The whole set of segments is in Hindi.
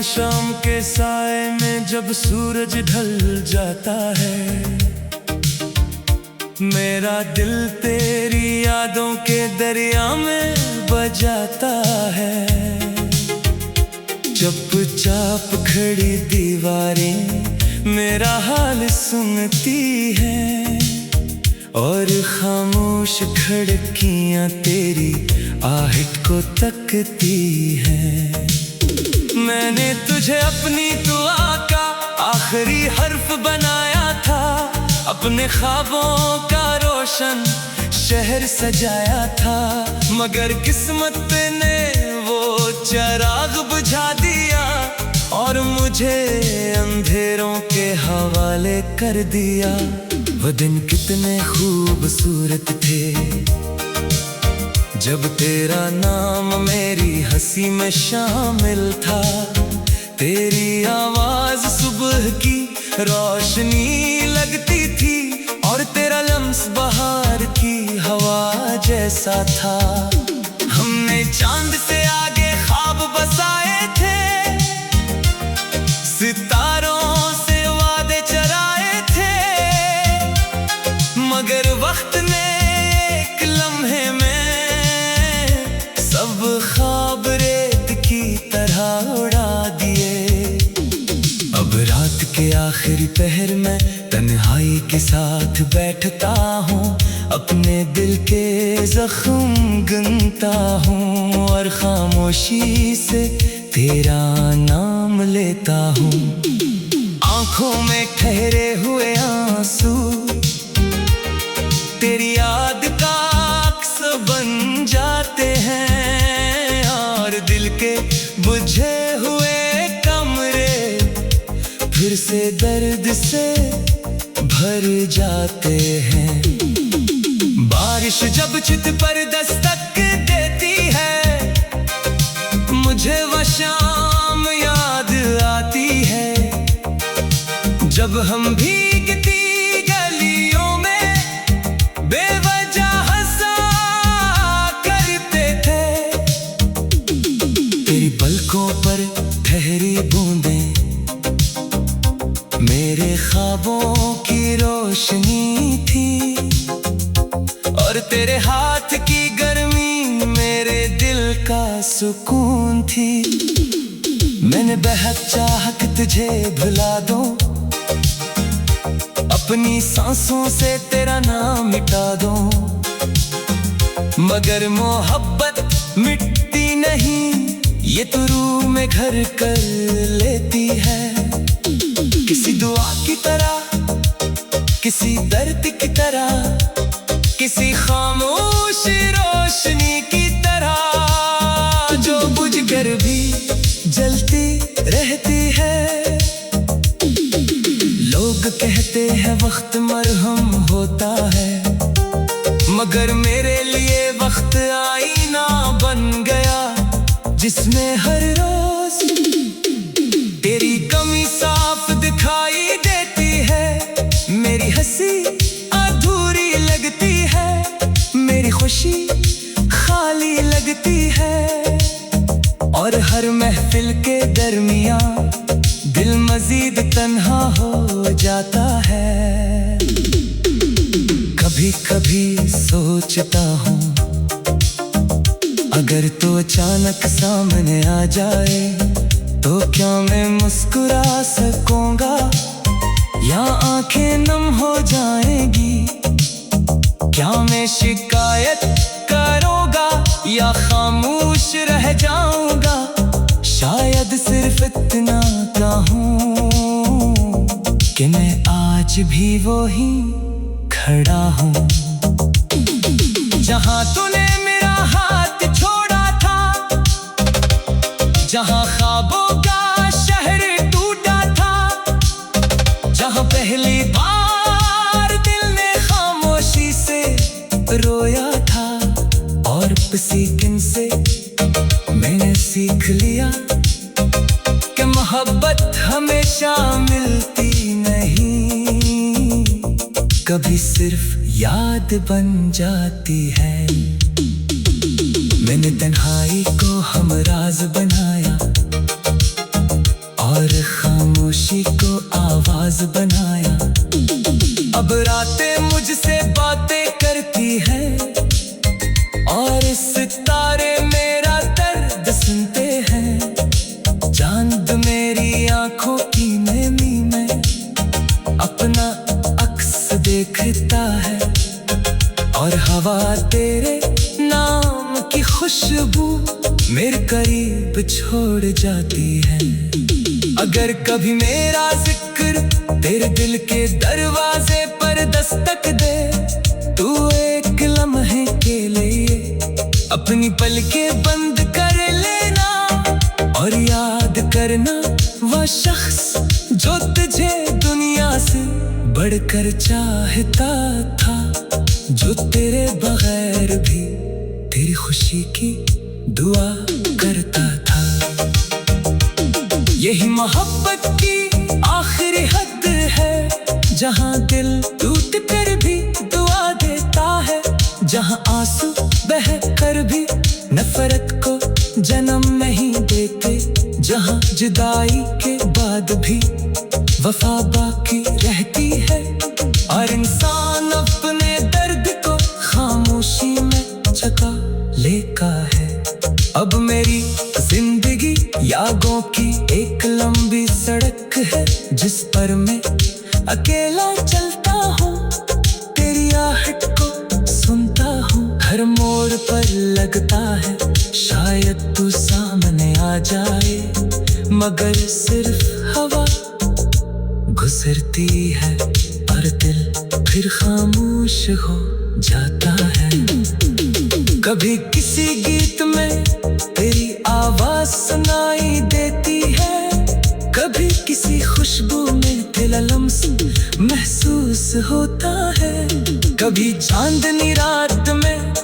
शाम के साए में जब सूरज ढल जाता है, मेरा दिल तेरी यादों के दरिया में बजाता है। चुपचाप खड़ी दीवारें मेरा हाल सुनती हैं, और खामोश खिड़कियां तेरी आहट को तकती हैं। मैंने तुझे अपनी दुआ का आखिरी हर्फ बनाया था, अपने ख्वाबों का रोशन शहर सजाया था, मगर किस्मत ने वो चिराग बुझा दिया और मुझे अंधेरों के हवाले कर दिया। वो दिन कितने खूबसूरत थे जब तेरा नाम मेरी हंसी में शामिल था। तेरी आवाज सुबह की रोशनी लगती थी और तेरा लम्स बहार की हवा जैसा था। हमने चांद से आगे ख्वाब बसाए थे, सितारों से वादे चराए थे, मगर वक्त ने एक लम्हे में सब ख्वाब रेत की तरह उड़ा दिए। अब रात के आखिरी पहर में तन्हाई के साथ बैठता हूँ, अपने दिल के जख्म गिनता हूँ और खामोशी से तेरा नाम लेता हूँ। आंखों में ठहरे हुए आंसू तेरी याद का अक्स बन जाते हैं, और दिल के बुझे हुए कमरे फिर से दर्द से भर जाते हैं। बारिश जब चित पर दस्तक देती है, मुझे वो शाम याद आती है जब हम भीगती गलियों में बेवजह हंसा करते थे। तेरी पलकों पर ठहरी बूंदें मेरे ख्वाबों की रोशनी थी, और तेरे हाथ की गर्मी मेरे दिल का सुकून थी। मैंने बेहद चाहा कि तुझे भुला दूं, अपनी सांसों से तेरा नाम मिटा दूं, मगर मोहब्बत मिटती नहीं, ये तो रूह में घर कर लेती है। किसी दुआ की तरह, किसी दर्द की तरह, किसी खामोश रोशनी की तरह जो बुझ कर भी जलती रहती है। लोग कहते हैं वक्त मरहम होता है, मगर मेरे लिए वक्त आईना बन गया जिसमें हर रोज तेरी कमी साफ दिखाई देती है। मेरी हंसी अधूरी लगती है, मेरी खुशी खाली लगती है, और हर महफिल के दरमियां दिल मजीद तन्हा हो जाता है। कभी कभी सोचता हूँ अगर तो अचानक सामने आ जाए तो क्या मैं मुस्कुरा सकूंगा या आंखें नम हो जाएंगी? क्या मैं शिकायत करूंगा या खामोश रह जाऊंगा? शायद सिर्फ इतना कहूं कि मैं आज भी वही खड़ा हूँ जहां तूने मेरा हाथ छोड़ा था, जहां ख्वाबों का शहर टूटा था, जहां पहली बार दिल ने खामोशी से रोया था, और उसी दिन से मैंने सीख लिया कि मोहब्बत हमेशा मिलती नहीं, कभी सिर्फ याद बन जाती है। मैंने तन्हाई को हमराज बनाया, और खामोशी को आवाज बनाया। अब रातें मुझसे बातें करती हैं और सितारे मेरा दर्द सुनते हैं। चांद मेरी आंखों की नमी में अपना अक्स देखता है और हवा तेरे नाम की खुशबू मेरे करीब छोड़ जाती है। अगर कभी मेरा जिक्र तेरे दिल के दरवाजे पर दस्तक दे, तू एक लम्हे के लिए अपनी पलकें बंद कर लेना और याद करना वह शख्स जो तुझे दुनिया से बढ़कर चाहता था, जो तेरे बगैर भी तेरी खुशी की दुआ करता था। यही मोहब्बत की आखिरी हद है, जहां दिल टूट कर भी दुआ देता है, जहां आंसू बह कर भी नफरत को जन्म नहीं देते, जहां जुदाई के बाद भी वफा बाकी रहती है और इंसान अपने दर्द को खामोशी में छुपा लेता है। अब मेरी जिंदगी यादों की एक लंबी सड़क है, जिस पर मैं अकेला चलता हूँ, तेरी आहट को सुनता हूँ। हर मोड़ पर लगता है शायद तू सामने आ जाए, मगर सिर्फ हवा गुजरती है और दिल फिर खामोश हो जाता है। कभी किसी गीत में तेरी आवाज सुनाई देती है, कभी किसी खुशबू में तेरा लम्स महसूस होता है, कभी चांदनी रात में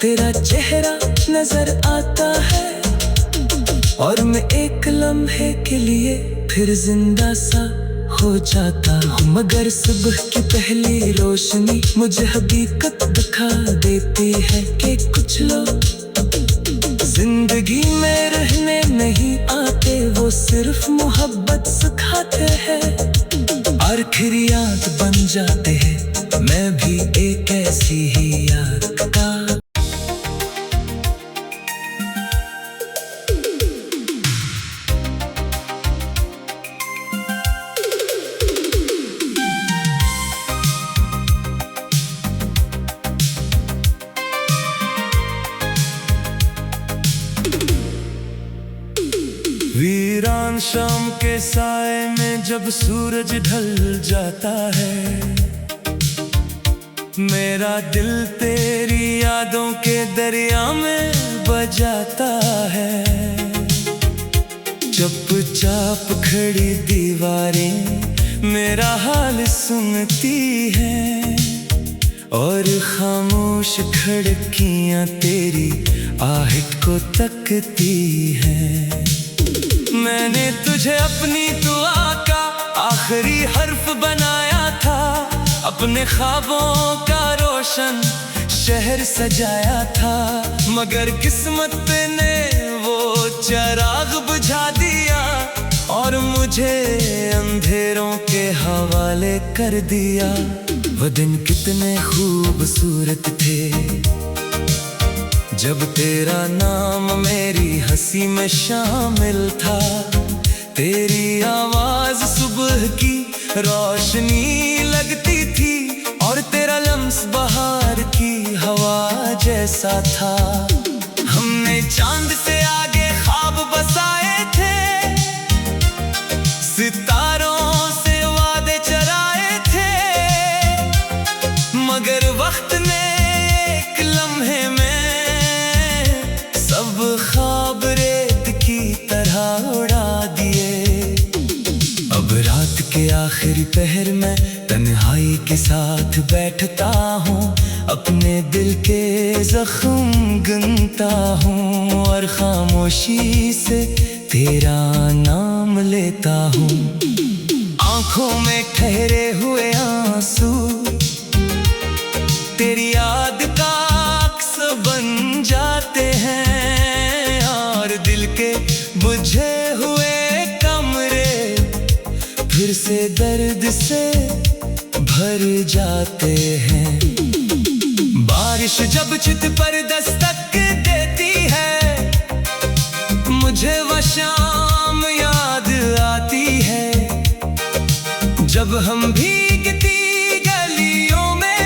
तेरा चेहरा नजर आता है और मैं एक लम्हे के लिए फिर जिंदा सा हो जाता हूँ। मगर सुबह की पहली रोशनी मुझे हकीकत दिखा देती है कि कुछ लोग जिंदगी में रहने नहीं आते, वो सिर्फ मोहब्बत सिखाते हैं और फिर याद बन जाते हैं। मैं भी एक ऐसी ही याद का वीरान शाम के साए में जब सूरज ढल जाता है, मेरा दिल तेरी यादों के दरिया में बजाता है। चुपचाप खड़ी दीवारें मेरा हाल सुनती हैं और खामोश खिड़कियां तेरी आहट को तकती हैं। मैंने तुझे अपनी दुआ का आखिरी हर्फ बनाया था, अपने ख्वाबों का रोशन शहर सजाया था, मगर किस्मत ने वो चिराग बुझा दिया और मुझे अंधेरों के हवाले कर दिया। वो दिन कितने खूबसूरत थे जब तेरा नाम मेरी हंसी में शामिल था, तेरी आवाज सुबह की रोशनी लगती थी और तेरा लम्स बहार की हवा जैसा था। हमने चांद से आगे ख्वाब बसाए थे, सितारों से वादे चराए थे, मगर वक्त ने एक लम्हे में सब ख्वाब रेत की तरह उड़ा दिए। अब रात के आखिरी पहर में तन्हाई के साथ बैठता हूँ, अपने दिल के जख्म गिनता हूँ और खामोशी से तेरा नाम लेता हूँ। आंखों में ठहरे हुए आंसू तेरी याद का अक्स बन जाते हैं और दिल के बुझे हुए कमरे भर जाते हैं। बारिश जब छत पर दस्तक देती है, मुझे वो शाम याद आती है जब हम भीगती गलियों में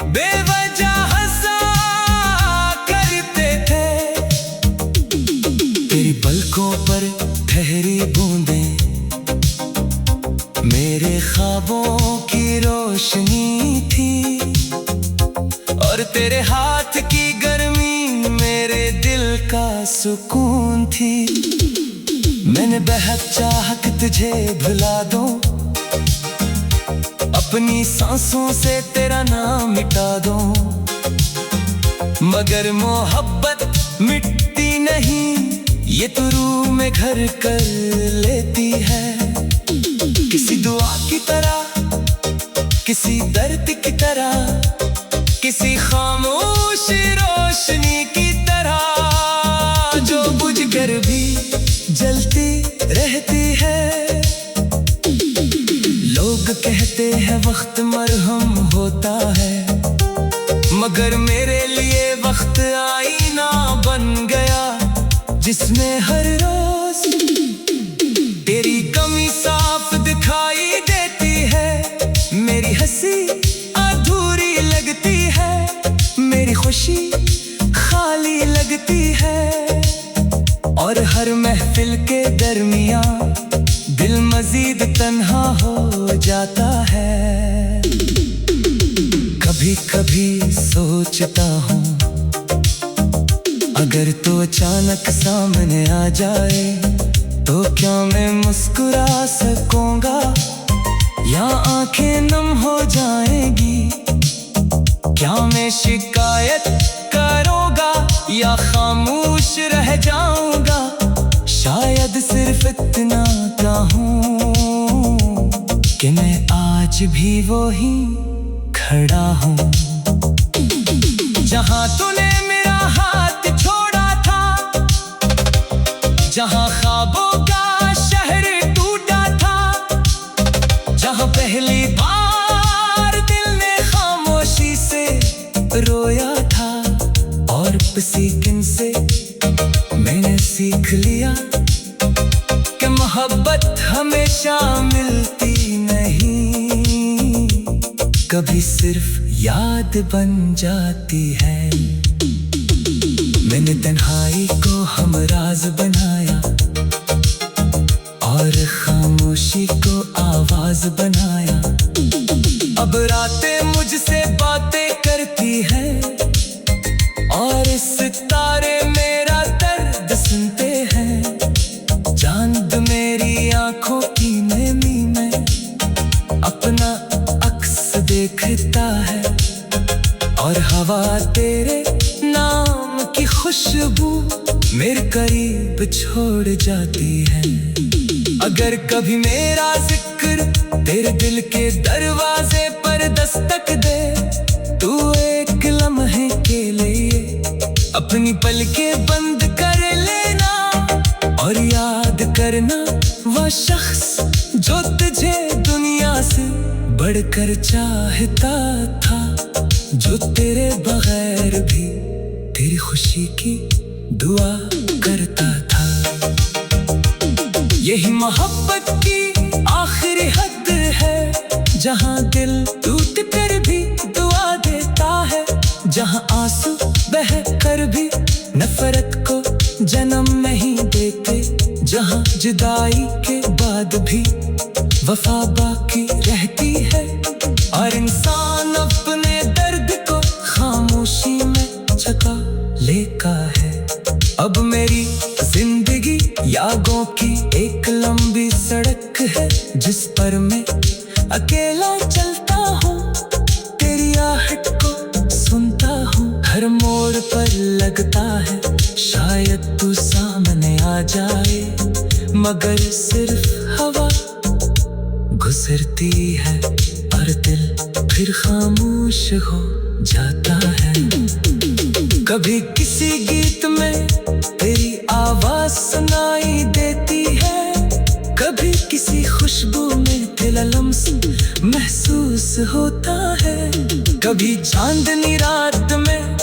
बेवजह हंसा करते थे। तेरी पलकों पर ठहरी बूंदें मेरे ख्वाबों की रोशनी थी, और तेरे हाथ की गर्मी मेरे दिल का सुकून थी। मैंने बेहद चाहा कि तुझे भुला दूं, अपनी सांसों से तेरा नाम मिटा दूं, मगर मोहब्बत मिटती नहीं, ये तो रूह में घर कर लेती है। किसी दुआ की तरह, किसी दर्द की तरह, किसी खामोश रोशनी की तरह, जो बुझ कर भी जलती रहती है। लोग कहते हैं वक्त मरहम होता है, मगर मेरे लिए वक्त आईना बन गया, जिसमें हर रोज तेरी कमी साफ दिखाई देती है। मेरी हंसी अधूरी लगती है, मेरी खुशी खाली लगती है, और हर महफिल के दरमियां दिल मजीद तन्हा हो जाता है। कभी कभी सोचता हूँ, अगर तो अचानक सामने आ जाए तो क्या मैं मुस्कुरा सकूंगा या आंखें नम हो जाएंगी? क्या मैं शिकायत करूंगा या खामोश रह जाऊंगा? शायद सिर्फ इतना कहूं कि मैं आज भी वही खड़ा हूँ, जहां तूने मेरा हाथ छोड़ा था, जहां ख्वाबों का शहर टूटा था, जहां पहली बार दिल ने खामोशी से रोया था, और सीखने से मैंने सीख लिया कि मोहब्बत हमेशा मिलती नहीं, कभी सिर्फ याद बन जाती है। मैंने तन्हाई को हमराज बनाया और खामोशी को आवाज बनाया। अब रातें मुझसे बातें करती हैं और सितारे मेरा दर्द सुनते हैं। चांद मेरी आंखों की नमी में अपना अक्स देखता है, और हवा तेरे नाम की खुशबू मेरे करीब छोड़ जाती है। अगर कभी मेरा जिक्र तेरे दिल के दरवाजे पर दस्तक दे, तू एक लम्हे के लिए अपनी पलकें बंद कर लेना, और याद करना वो शख्स जो तुझे दुनिया से बढ़कर चाहता था, जो तेरे बगैर भी तेरी खुशी की दुआ करता था। यही मोहब्बत की आखिरी हद है, जहां दिल टूट कर भी दुआ देता है, जहां आंसू बह कर भी नफरत को जन्म नहीं देते, जहां जुदाई के बाद भी वफा बाकी रहती है, और इंसान अपने दर्द को खामोशी में छुपा लेता है। अब मेरी जिंदगी यादों की एक लंबी सड़क है, जिस पर मैं अकेला चलता हूँ, तेरी आहट को सुनता हूँ। हर मोड़ पर लगता है शायद तू सामने आ जाए, मगर सिर्फ हवा गुजरती है और दिल फिर खामोश हो जाता है। कभी किसी गीत में तेरी आवाज सुनाई देती है, कभी किसी खुशबू में पहला लम्स महसूस होता है। कभी चांदनी रात में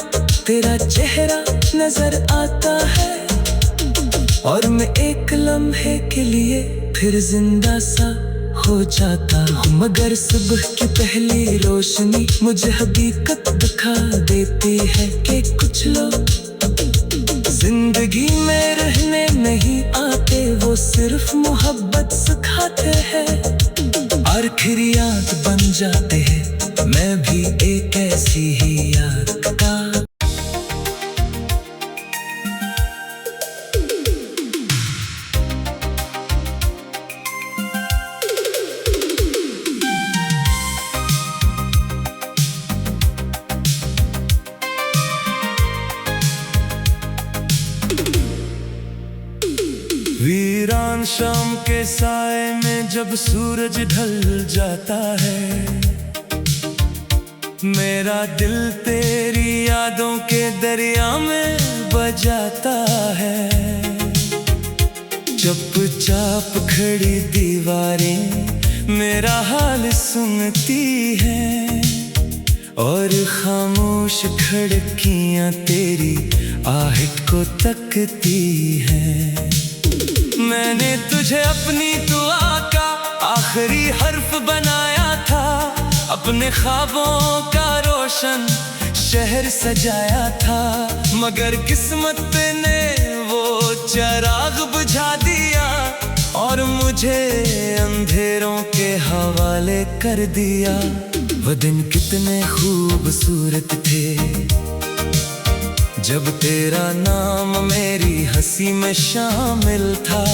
तेरा चेहरा नजर आता है और मैं एक लम्हे के लिए फिर जिंदा सा हो जाता हूँ। मगर सुबह की पहली रोशनी मुझे हकीकत दिखा देती है कि कुछ लोग जिंदगी में रहने नहीं आते, वो सिर्फ मोहब्बत सिखाते हैं। आखिर याद बन जाते हैं, मैं भी एक ऐसी ही याद का। वीरान शाम के साए में जब सूरज ढल जाता है, मेरा दिल तेरी यादों के दरिया में बजाता है। चुपचाप खड़ी दीवारें मेरा हाल सुनती हैं और खामोश खिड़कियां तेरी आहट को तकती हैं। मैंने तुझे अपनी दुआ का आखिरी हर्फ बनाया था, अपने ख्वाबों का रोशन शहर सजाया था। मगर किस्मत ने वो चिराग बुझा दिया और मुझे अंधेरों के हवाले कर दिया। वो दिन कितने खूबसूरत थे जब तेरा नाम मेरी हंसी में शामिल था।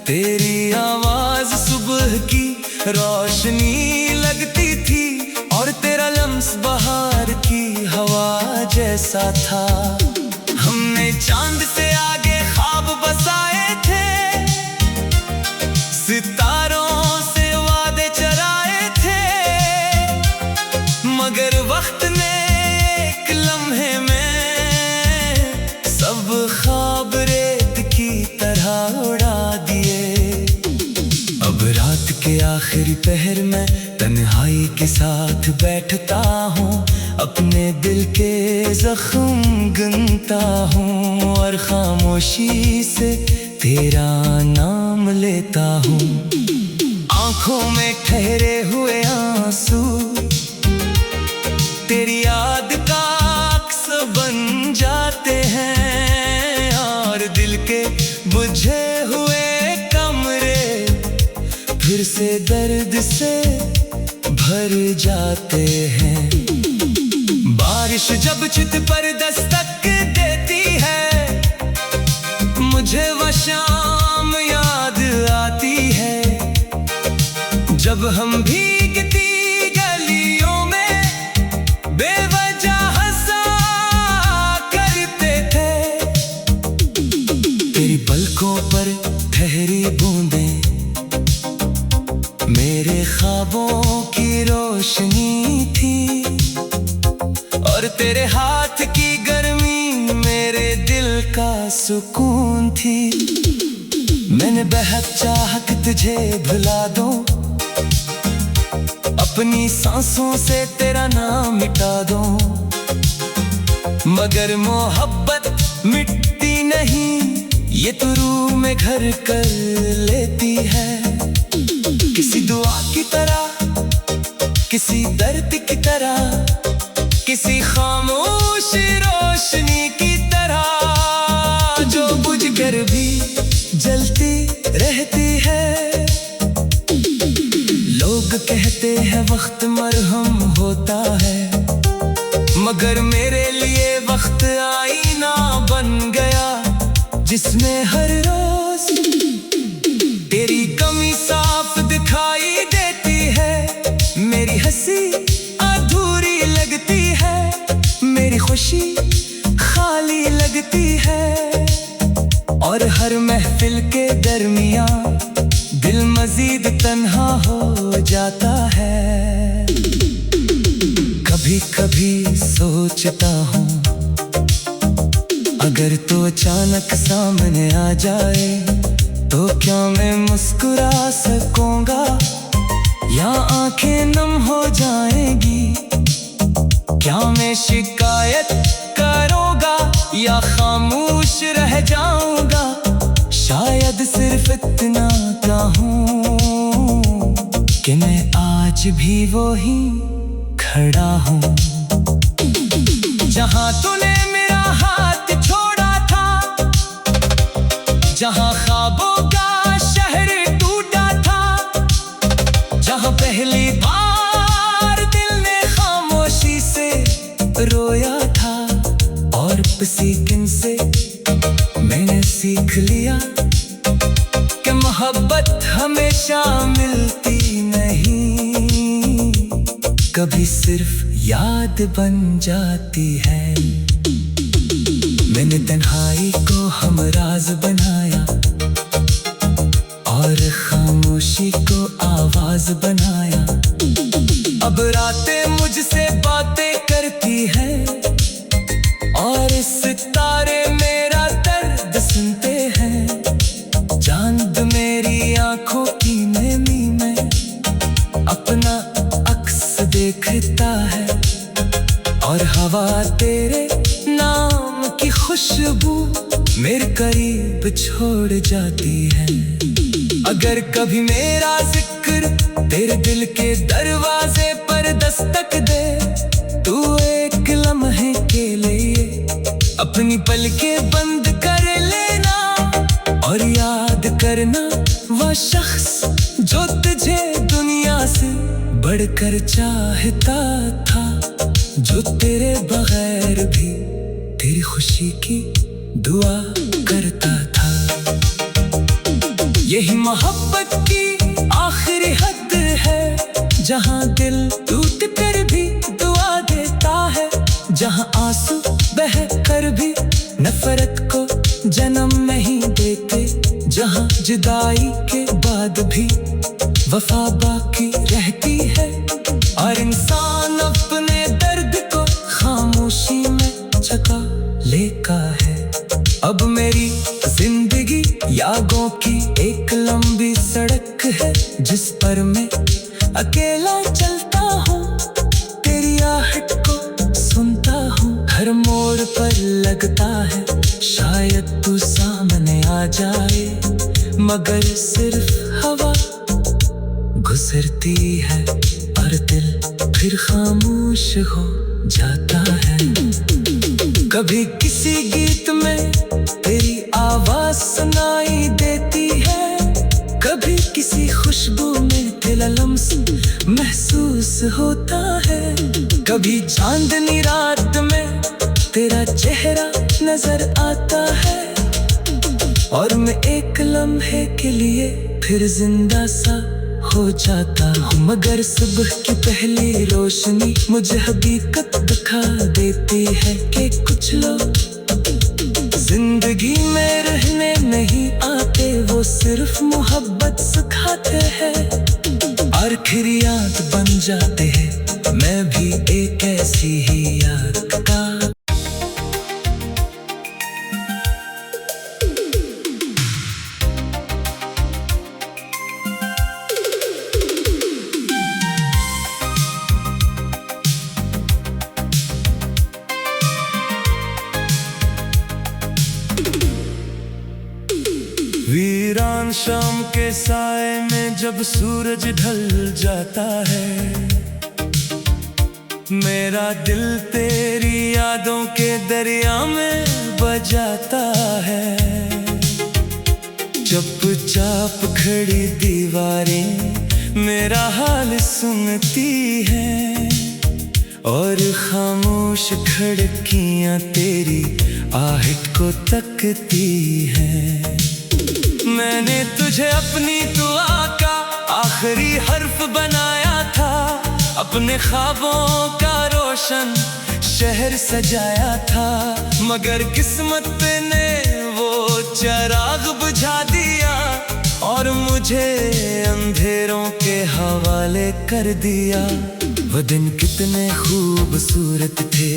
तेरी आवाज सुबह की रोशनी लगती थी और तेरा लम्स बहार की हवा जैसा था। हमने चांद से आगे ख्वाब बसाए थे, सितारों से वादे चराए थे, मगर वक्त ने एक लम्हे में सब ख्वाब रेत की तरह उड़ा दिए। अब रात के आखिरी पहर में तन्हाई के साथ बैठता हूँ, अपने दिल के जख्म गिनता हूँ और खामोशी से तेरा नाम लेता हूँ। आंखों में ठहरे हुए आंसू तेरी याद का अक्स बन जाते हैं और दिल के बुझे हुए कमरे फिर से दर्द से भर जाते हैं। बारिश जब चित पर दस्तक देती है, मुझे वो शाम याद आती है जब हम भीगती गलियों में बेवजह हंसा करते थे। तेरी पलकों पर ठहरी बूंदें मेरे ख्वाबों की रोशनी थी और तेरे हाथ की गर्मी मेरे दिल का सुकून थी। मैंने बेहद चाहा कि तुझे भुला दूं, अपनी सांसों से तेरा नाम मिटा दूं, मगर मोहब्बत मिटती नहीं, ये तो रूह में घर कर लेती है। किसी दुआ की तरह, किसी दर्द की तरह, किसी खामोश रोशनी की तरह जो बुझ कर भी जलती रहती है। लोग कहते हैं वक्त मरहम होता है, मगर मेरे लिए वक्त आईना बन गया जिसमें हर रोज तेरी कमी साफ दिखाई देती है। मेरी हंसी अधूरी लगती है, मेरी खुशी खाली लगती है और हर महफिल के दरमियां दिल मजीद तन्हा हो जाता है। कभी कभी सोचता हूँ अगर तो अचानक सामने आ जाए तो क्या मैं मुस्कुरा सकूंगा। या आंखें नम हो जाएंगी? क्या मैं शिकायत करूँगा या खामोश रह जाऊंगा? शायद सिर्फ इतना कहूँ कि मैं आज भी वो ही खड़ा हूँ। जहाँ तूने मेरा हाथ छोड़ा था, जहाँ ख्वाबों का शहर टूटा था, जहाँ पहली बार दिल ने खामोशी से रोया था, और किसी दिन से मैंने सीख लिया कि मोहब्बत हमेशा मिलती नहीं, कभी सिर्फ याद बन जाती है। मैंने तन्हाई को हमराज बनाया और खामोशी को आवाज बनाया। अब रातें मुझसे बातें करती है और सितारे मेरा दर्द सुनते हैं। चांद मेरी आंखों की नमी में अपना अक्स देखता है, और हवा तेरे नाम की खुशबू मेरे करीब छोड़ जाती है। अगर कभी मेरा जिक्र तेरे दिल के दरवाजे पर दस्तक दे, तू एक लम्हे के लिए अपनी पलकें बंद कर लेना और याद करना वह शख्स जो तुझे दुनिया से बढ़कर चाहता था, जो तेरे बगैर भी तेरी खुशी की दुआ करता था। यही मोहब्बत की आखिरी हद है, जहाँ दिल टूट कर भी दुआ देता है, जहाँ आंसू बह कर भी नफरत को जन्म नहीं देते, जहाँ जुदाई के बाद भी वफा बाकी रहती है, और इंसान अपने दर्द को खामोशी में छुपा लेता है। अब मेरी जिंदगी यादों की एक लंबी सड़क है, जिस पर मैं अकेला चलता हूँ, तेरी आहट को सुनता हूँ। हर मोड़ पर लगता है शायद तू सामने आ जाए, मगर सिर्फ हवा गुजरती है और दिल फिर खामोश हो जाता है। कभी किसी गीत में तेरी आवाज सुनाई देती है, कभी किसी खुशबू में तेरा लम्स महसूस होता है, कभी चांदनी रात में तेरा चेहरा नजर आता है, और मैं एक लम्हे के लिए फिर जिंदा सा हो जाता हूँ। मगर सुबह की पहली रोशनी मुझे हकीकत दिखा देती है कि कुछ लोग जिंदगी में रहने नहीं आते, वो सिर्फ मोहब्बत सिखाते हैं। आखिर याद बन जाते हैं, मैं भी एक ऐसी ही याद का। वीरान शाम के साए में जब सूरज ढल जाता है, मेरा दिल तेरी यादों के दरिया में बजाता है। चुपचाप खड़ी दीवारें मेरा हाल सुनती हैं, और खामोश खिड़कियां तेरी आहट को तकती हैं। मैंने तुझे अपनी दुआ का आखिरी हर्फ बनाया था, अपने ख्वाबों का रोशन शहर सजाया था, मगर किस्मत ने वो चिराग बुझा दिया और मुझे अंधेरों के हवाले कर दिया। वो दिन कितने खूबसूरत थे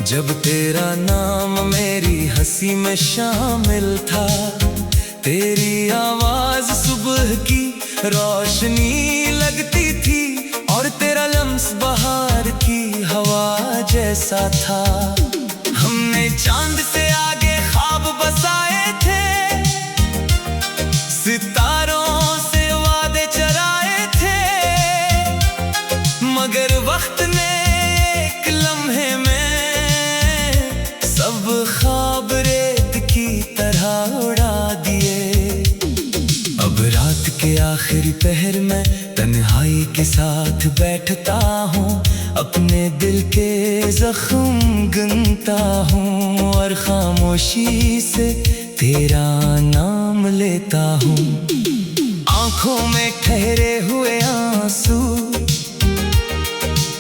जब तेरा नाम मेरी हंसी में शामिल था। तेरी आवाज सुबह की रोशनी लगती थी और तेरा लम्स बहार की हवा जैसा था। हमने चांद से आगे ख्वाब बसाए थे, सितारों से वादे चराए थे, मगर वक्त ने एक लम्हे में सब ख्वाब रेत की तरह उड़ा दिए। अब रात के आखिरी पहर में तन्हाई के साथ बैठता हूँ, अपने दिल के जख्म गिनता हूँ और खामोशी से तेरा नाम लेता हूँ। आंखों में ठहरे हुए आंसू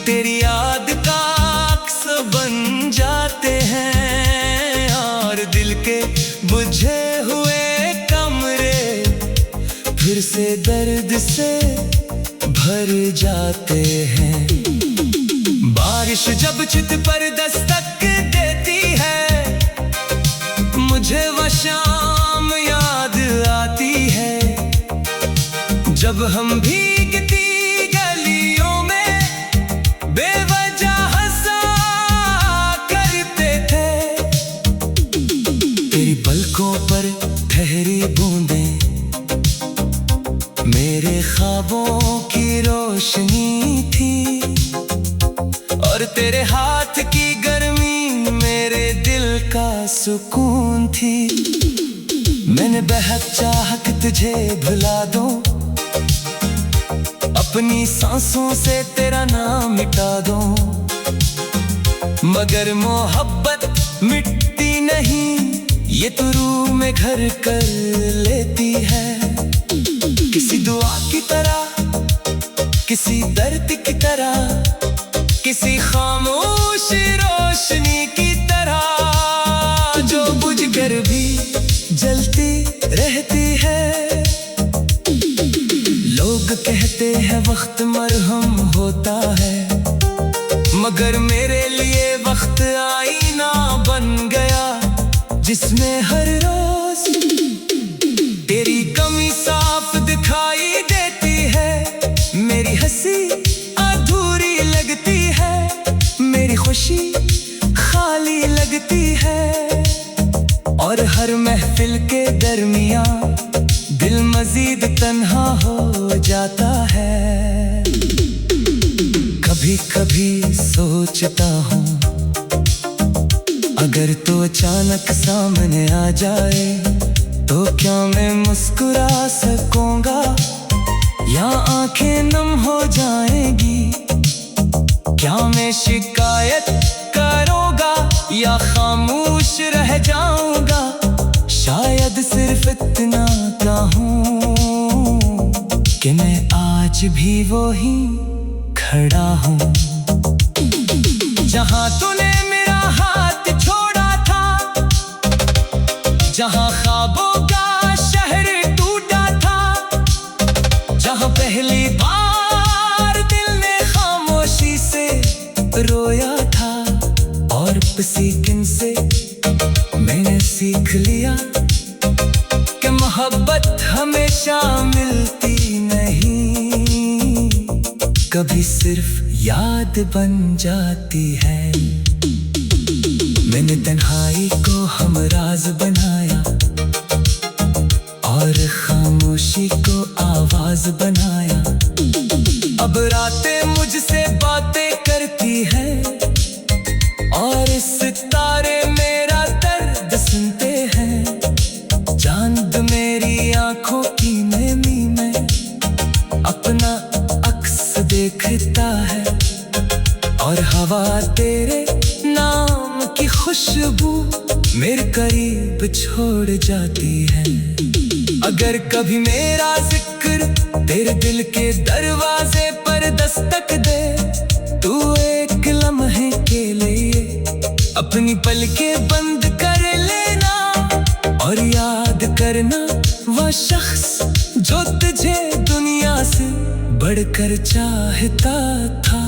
तेरी याद का अक्स बन जाते हैं और दिल के बुझे हुए कमरे फिर से दर्द से भर जाते हैं। बारिश जब छत पर दस्तक देती है, मुझे वो शाम याद आती है जब हम भीगती गलियों में बेवजह हंसा करते थे। तेरी पलकों पर ठहरी बूंदें मेरे ख्वाबों की रोशनी थी और तेरे हाथ की गर्मी मेरे दिल का सुकून थी। मैंने बेहद चाहा कि तुझे भुला दूं, अपनी सांसों से तेरा नाम मिटा दूं, मगर मोहब्बत मिटती नहीं, ये तो रूह में घर कर लेती है। किसी दुआ की तरह, किसी दर्द की तरह, किसी खामोश रोशनी की तरह जो बुझ कर भी जलती रहती है। लोग कहते हैं वक्त मरहम होता है, मगर मेरे लिए वक्त आईना बन गया जिसमें हर रोज तेरी कमी साफ दिखाई देती है। मेरी हंसी अधूरी लगती है, मेरी खुशी खाली लगती है और हर महफिल के दरमियां दिल मजीद तन्हा हो जाता है। कभी कभी सोचता हूँ अगर तो अचानक सामने आ जाए तो क्या मैं मुस्कुरा सकूंगा या आंखें नम हो जाएंगी? क्या मैं शिकायत करूंगा या खामोश रह जाऊंगा? शायद सिर्फ इतना कहूं कि मैं आज भी वो ही खड़ा हूँ जहां तूने मेरा हाथ छोड़ा था, जहां ख्वाबों का शहर टूटा था, जहां पहली बार दिल ने खामोशी से रोया था और सीखने से मैंने सीख लिया कि मोहब्बत हमेशा मिलती नहीं, कभी सिर्फ याद बन जाती है। मैंने तन्हाई को हमराज बनाया और खामोशी को आवाज बनाया। अब रातें मुझसे बातें करती है और सितारे मेरा दर्द सुनते हैं। चांद मेरी आंखों की नमी में अपना अक्स देखता है और हवा तेरे नाम की खुशबू मेरे करीब छोड़ जाती है। अगर कभी मेरा जिक्र तेरे दिल के दरवाजे पर दस्तक दे, तू एक लम्हे के लिए अपनी पलकें बंद कर लेना और याद करना वो शख्स जो तुझे दुनिया से बढ़कर चाहता था।